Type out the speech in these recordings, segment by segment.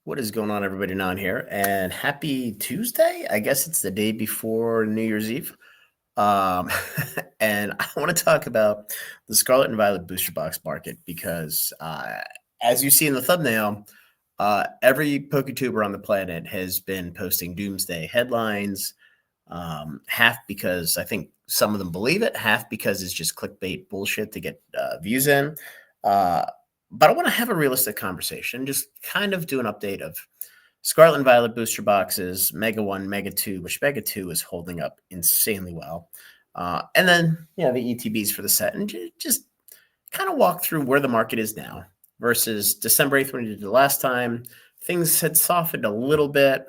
What is going on, everybody, on here? And happy Tuesday. I guess it's the day before New Year's Eve. Um, and I want to talk about the Scarlet and Violet booster box market because, as you see in the thumbnail, every PokeTuber on the planet has been posting doomsday headlines. Half because I think some of them believe it, half because it's just clickbait bullshit to get views in. Uh, but I want to have a realistic conversation, just kind of do an update of Scarlet and Violet booster boxes, Mega 1, Mega 2, which Mega 2 is holding up insanely well. And then, the ETBs for the set, and just kind of walk through where the market is now versus December 8th when we did the last time. Things had softened a little bit,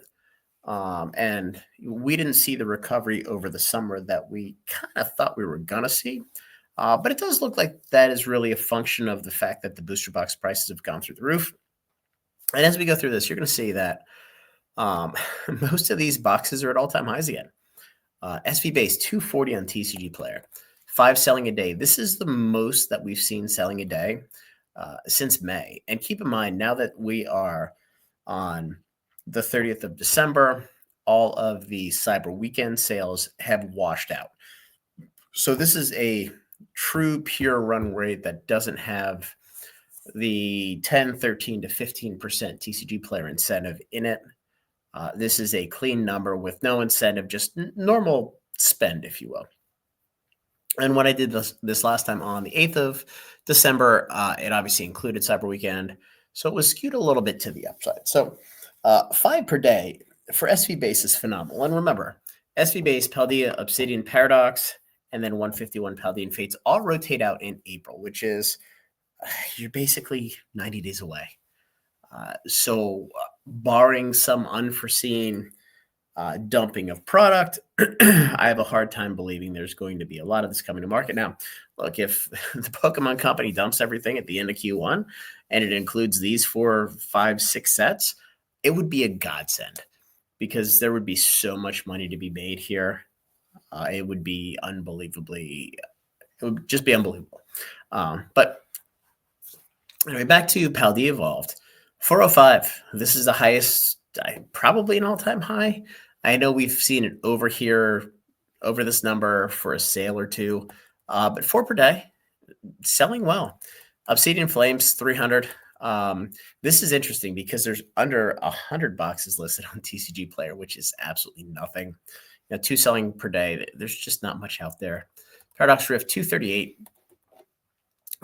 and we didn't see the recovery over the summer that we kind of thought we were going to see. But it does look like that is really a function of the fact that the booster box prices have gone through the roof. And as we go through this, you're going to see that most of these boxes are at all-time highs again. SV base 240 on TCG Player, 5 selling a day. This is the most that we've seen selling a day since May. And keep in mind, now that we are on the 30th of December, all of the Cyber Weekend sales have washed out. So this is a true pure run rate that doesn't have the 10, 13 to 15% TCG Player incentive in it. This is a clean number with no incentive, just normal spend, if you will. And when I did this last time on the 8th of December, it obviously included Cyber Weekend. So it was skewed a little bit to the upside. So 5 per day for SV base is phenomenal. And remember, SV base, Paldea, Obsidian, Paradox, and then 151 Paldean Fates all rotate out in April, which is you're basically 90 days away. So barring some unforeseen dumping of product, I have a hard time believing there's going to be a lot of this coming to market. Now, look, if the Pokemon Company dumps everything at the end of Q1 and it includes these 4, 5, 6 sets, it would be a godsend because there would be so much money to be made here. It would be it would just be unbelievable. But anyway, back to Paldea Evolved. 405. This is the highest, probably an all-time high. I know we've seen it over this number for a sale or two, but 4 per day, selling well. Obsidian Flames, 300. This is interesting because there's under 100 boxes listed on TCG Player, which is absolutely nothing. 2 selling per day. There's just not much out there. Paradox Rift, 238.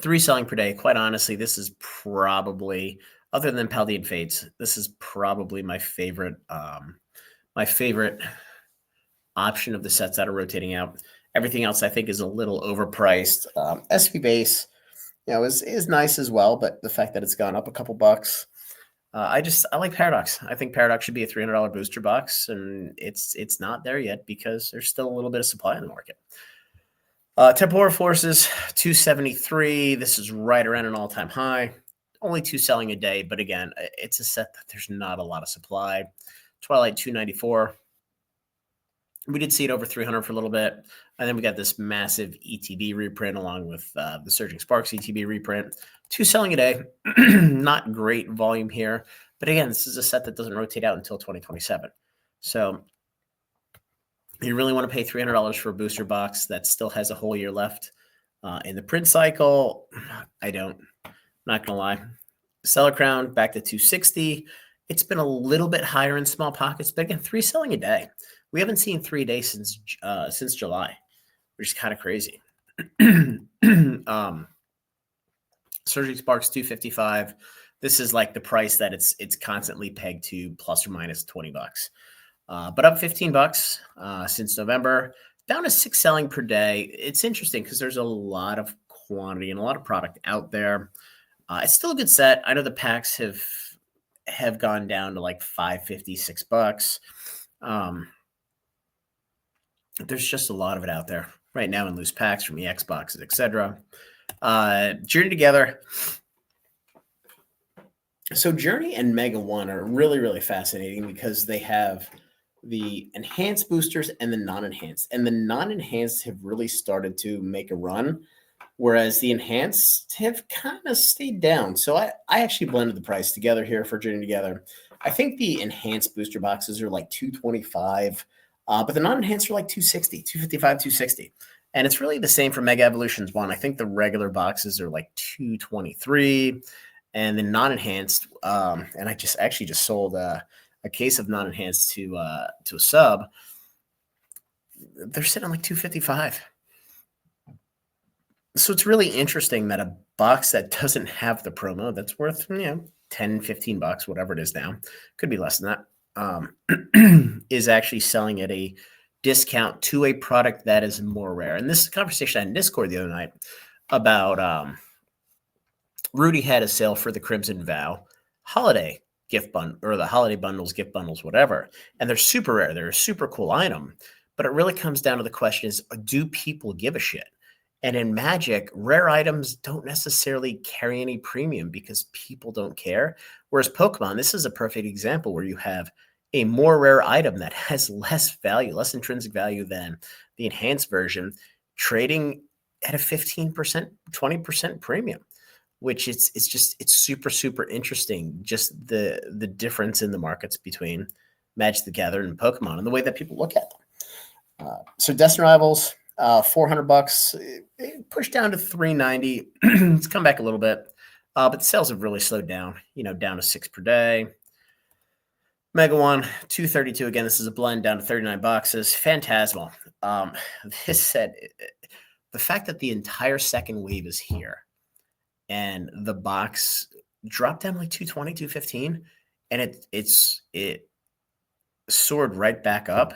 3 selling per day. Quite honestly, this is probably, other than Paldean Fates, this is probably my favorite option of the sets that are rotating out. Everything else I think is a little overpriced. SV base, is nice as well, but the fact that it's gone up a couple bucks, I like Paradox. I think Paradox should be a $300 booster box, and it's not there yet because there's still a little bit of supply in the market. Temporal Forces, 273. This is right around an all-time high. Only 2 selling a day, but again, it's a set that there's not a lot of supply. Twilight, 294. We did see it over 300 for a little bit. And then we got this massive ETB reprint along with the Surging Sparks ETB reprint. 2 selling a day. Not great volume here. But again, this is a set that doesn't rotate out until 2027. So you really want to pay $300 for a booster box that still has a whole year left in the print cycle? I don't. Not going to lie. Seller Crown back to 260. It's been a little bit higher in small pockets, but again, 3 selling a day. We haven't seen 3 days since July, which is kind of crazy. Surging Sparks 255. This is like the price that it's constantly pegged to, plus or minus $20. But up $15 since November. Down to 6 selling per day. It's interesting because there's a lot of quantity and a lot of product out there. It's still a good set. I know the packs have gone down to like $5.50, $6. There's just a lot of it out there right now in loose packs from EX boxes, etc. Journey Together. So Journey and Mega 1 are really, really fascinating because they have the enhanced boosters and the non-enhanced. And the non-enhanced have really started to make a run. whereas the enhanced have kind of stayed down. So I actually blended the price together here for Journey Together. I think the enhanced booster boxes are like 225, but the non-enhanced are like 260, 255, 260. And it's really the same for Mega Evolutions 1. I think the regular boxes are like 223, and the non-enhanced, and I just actually just sold a case of non-enhanced to a sub. They're sitting like 255. So it's really interesting that a box that doesn't have the promo that's worth, 10, 15 bucks, whatever it is now, could be less than that, is actually selling at a discount to a product that is more rare. And this is a conversation I had in Discord the other night about Rudy had a sale for the Crimson Vow holiday gift bundle, or the holiday bundles, gift bundles, whatever. And they're super rare. They're a super cool item. But it really comes down to the question is, do people give a shit? And in Magic, rare items don't necessarily carry any premium because people don't care. Whereas Pokemon, this is a perfect example where you have a more rare item that has less value, less intrinsic value than the enhanced version, trading at a 15%, 20% premium, which it's super, super interesting. Just the difference in the markets between Magic the Gathering and Pokemon and the way that people look at them. So Destin Rivals, $400. It pushed down to 390. It's come back a little bit, but the sales have really slowed down. Down to 6 per day. Mega One, 232. Again, this is a blend, down to 39 boxes. Phantasmal. This said, the fact that the entire second wave is here and the box dropped down like 220, 215, and it soared right back up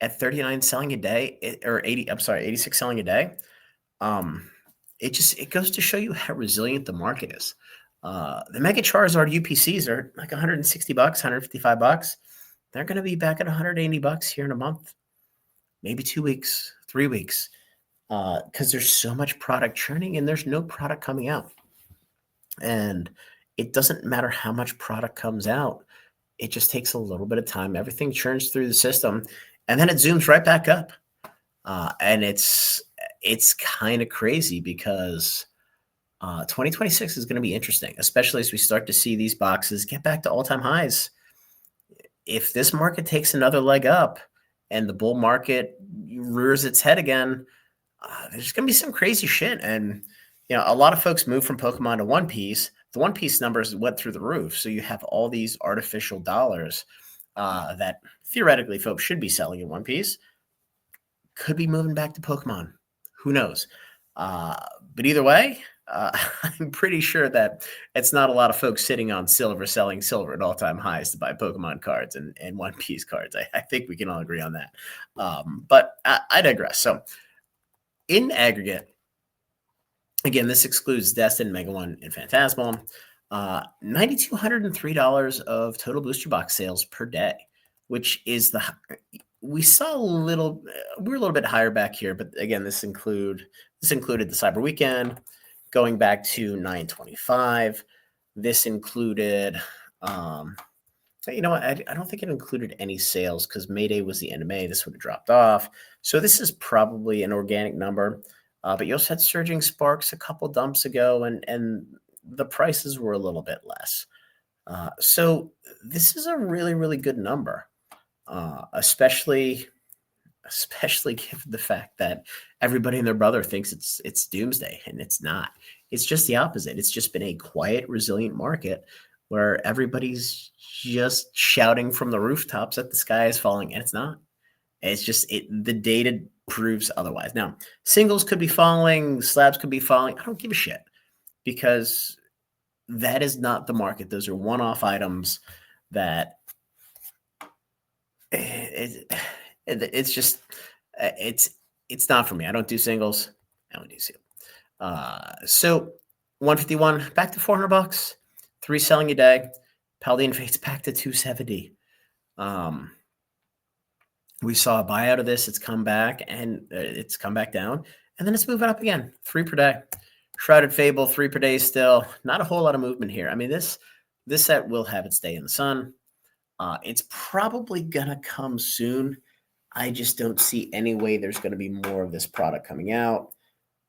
at 39 selling a day, or 80, I'm sorry, 86 selling a day. It goes to show you how resilient the market is. The Mega Charizard UPCs are like 160 bucks, 155 bucks. They're going to be back at 180 bucks here in a month, maybe 2 weeks, 3 weeks, because there's so much product churning and there's no product coming out. And it doesn't matter how much product comes out. It just takes a little bit of time. Everything churns through the system, and then it zooms right back up. And it's kind of crazy because 2026 is going to be interesting, especially as we start to see these boxes get back to all-time highs. If this market takes another leg up and the bull market rears its head again, there's going to be some crazy shit. And a lot of folks move from Pokemon to One Piece. The One Piece numbers went through the roof. So you have all these artificial dollars that theoretically folks should be selling in One Piece, could be moving back to Pokemon. Who knows? But either way, I'm pretty sure that it's not a lot of folks sitting on silver, selling silver at all-time highs to buy Pokemon cards and One Piece cards. I think we can all agree on that. But I digress. So in aggregate, again, this excludes Destin, Mega One, and Phantasmal. $9,203 of total booster box sales per day, which is we saw we're a little bit higher back here, but again, this included the Cyber Weekend, going back to 925. This included, I don't think it included any sales because May Day was the end of May. This would have dropped off. So this is probably an organic number. But you also had Surging Sparks a couple dumps ago, and the prices were a little bit less. So this is a really, really good number, especially given the fact that everybody and their brother thinks it's doomsday, and it's not. It's just the opposite. It's just been a quiet, resilient market where everybody's just shouting from the rooftops that the sky is falling, and it's not. It's just the data proves otherwise. Now, singles could be falling, slabs could be falling. I don't give a shit because that is not the market. Those are one-off items that it's just it's not for me. I don't do singles. I don't do singles. So 151 back to $400, 3 selling a day. Paladin Fate's back to 270. We saw a buy out of this. It's come back and it's come back down, and then it's moving up again. 3 per day. Shrouded Fable, 3 per day still. Not a whole lot of movement here. I mean, this set will have its day in the sun. It's probably going to come soon. I just don't see any way there's going to be more of this product coming out.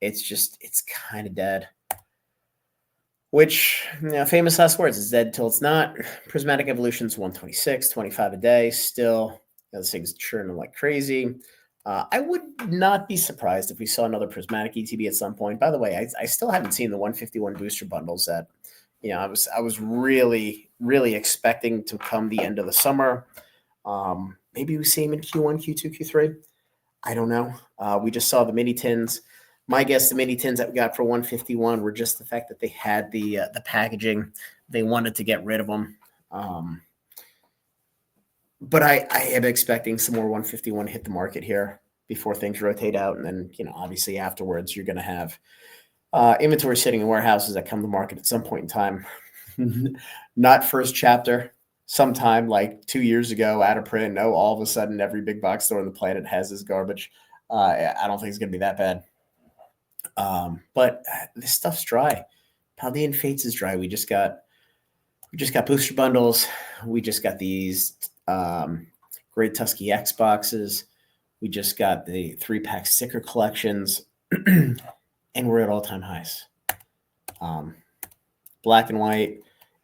it's kind of dead. Which, famous last words, is dead till it's not. Prismatic Evolution's 126, 25 a day. Still, this thing's churning like crazy. I would not be surprised if we saw another Prismatic ETB at some point. By the way, I still haven't seen the 151 booster bundles that, I was really, really expecting to come the end of the summer. Maybe we see them in Q1, Q2, Q3. I don't know. We just saw the mini tins. My guess, the mini tins that we got for 151 were just the fact that they had the packaging. They wanted to get rid of them. But I am expecting some more 151 hit the market here before things rotate out. And then, obviously afterwards, you're going to have inventory sitting in warehouses that come to market at some point in time. Not first chapter, sometime like 2 years ago, out of print. No, all of a sudden, every big box store on the planet has this garbage. I don't think it's going to be that bad. But this stuff's dry. Paldean Fates is dry. We just got booster bundles. We just got these Great Tusky X boxes. We just got the 3-pack sticker collections, and we're at all-time highs. Black and white,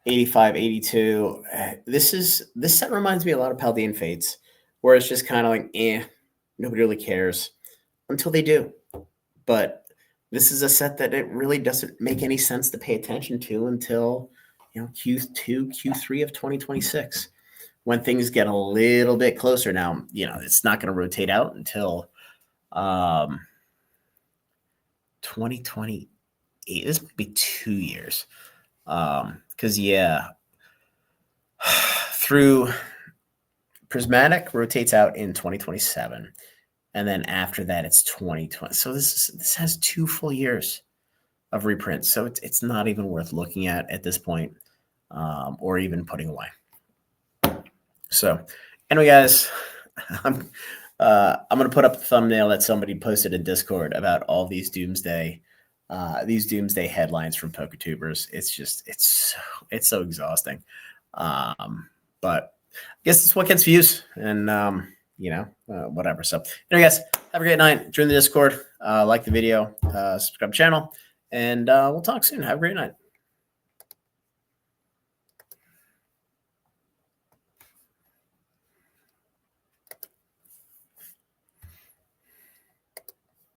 85, 82. This set reminds me a lot of Paldean Fates, where it's just kind of like, nobody really cares until they do. But this is a set that it really doesn't make any sense to pay attention to until, Q2, Q3 of 2026, when things get a little bit closer. Now, it's not going to rotate out until 2028. This might be 2 years. Because, through Prismatic rotates out in 2027. And then after that, it's 2020. So this has 2 full years of reprints. So it's not even worth looking at this point, or even putting away. So anyway, guys, I'm going to put up the thumbnail that somebody posted in Discord about all these doomsday headlines from PokeTubers. It's so exhausting. But I guess it's what gets views, and whatever. So anyway, guys, have a great night. Join the Discord, like the video, subscribe to the channel, and we'll talk soon. Have a great night.